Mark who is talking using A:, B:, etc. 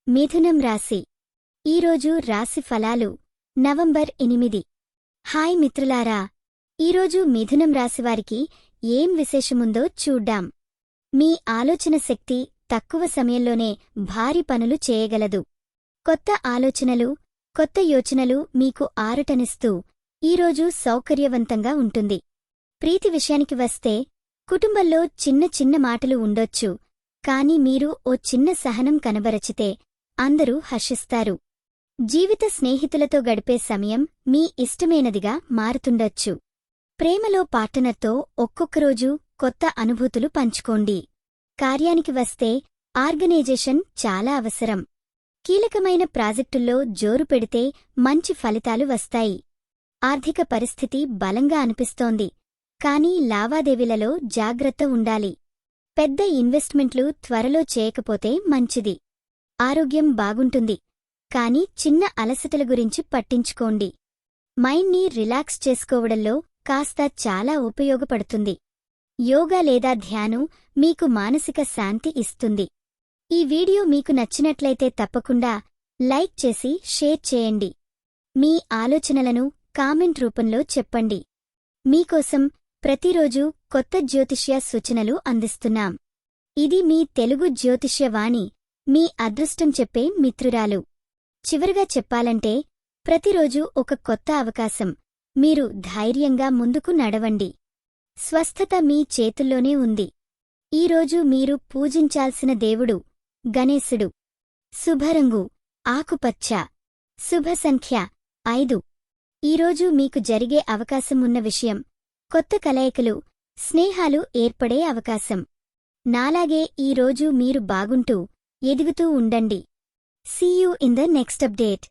A: మిథునం రాశి ఈరోజు రాశి ఫలాలు నవంబర్ 8. హాయ్ మిత్రులారా, ఈరోజు మిథునం రాశివారికి ఏం విశేషముందో చూడ్డాం. మీ ఆలోచన శక్తి తక్కువ సమయంలోనే భారీ పనులు చేయగలదు. కొత్త ఆలోచనలు, కొత్త యోచనలు మీకు ఆరటనిస్తూ ఈరోజు సౌకర్యవంతంగా ఉంటుంది. ప్రీతి విషయానికి వస్తే కుటుంబంలో చిన్న చిన్న మాటలు ఉండొచ్చు, కాని మీరు ఓ చిన్న సహనం కనబరచితే అందరూ హర్షిస్తారు. జీవిత స్నేహితులతో గడిపే సమయం మీ ఇష్టమైనదిగా మారుతుండొచ్చు. ప్రేమలో పార్ట్నర్తో ఒక్కొక్కరోజు కొత్త అనుభూతులు పంచుకోండి. కార్యానికి వస్తే ఆర్గనైజేషన్ చాలా అవసరం. కీలకమైన ప్రాజెక్టుల్లో జోరు పెడితే మంచి ఫలితాలు వస్తాయి. ఆర్థిక పరిస్థితి బలంగా అనిపిస్తోంది, కానీ లావాదేవీలలో జాగ్రత్త ఉండాలి. పెద్ద ఇన్వెస్ట్మెంట్లు త్వరలో చేయకపోతే మంచిది. ఆరోగ్యం బాగుంటుంది, కాని చిన్న అలసటల గురించి పట్టించుకోండి. మైండ్ని రిలాక్స్ చేసుకోవడంలో కాస్త చాలా ఉపయోగపడుతుంది. యోగా లేదా ధ్యానం మీకు మానసిక శాంతి ఇస్తుంది. ఈ వీడియో మీకు నచ్చినట్లయితే తప్పకుండా లైక్ చేసి షేర్ చేయండి. మీ ఆలోచనలను కామెంట్ రూపంలో చెప్పండి. మీకోసం ప్రతిరోజు కొత్త జ్యోతిష్య సూచనలు అందిస్తున్నాం. ఇది మీ తెలుగు జ్యోతిష్యవాణి, మీ అదృష్టం చెప్పే మిత్రురాలు. చివరగా చెప్పాలంటే, ప్రతిరోజు ఒక కొత్త అవకాశం. మీరు ధైర్యంగా ముందుకు నడవండి. స్వస్థత మీ చేతుల్లోనే ఉంది. ఈరోజు మీరు పూజించాల్సిన దేవుడు గణేశుడు. శుభరంగు ఆకుపచ్చ. శుభ సంఖ్య 5. ఈరోజు మీకు జరిగే అవకాశం ఉన్న విషయం కొత్త కలయికలు, స్నేహాలు ఏర్పడే అవకాశం. నాలాగే ఈరోజు మీరు బాగుంటూ ఎదుగుతూ ఉండండి. See you in the next update.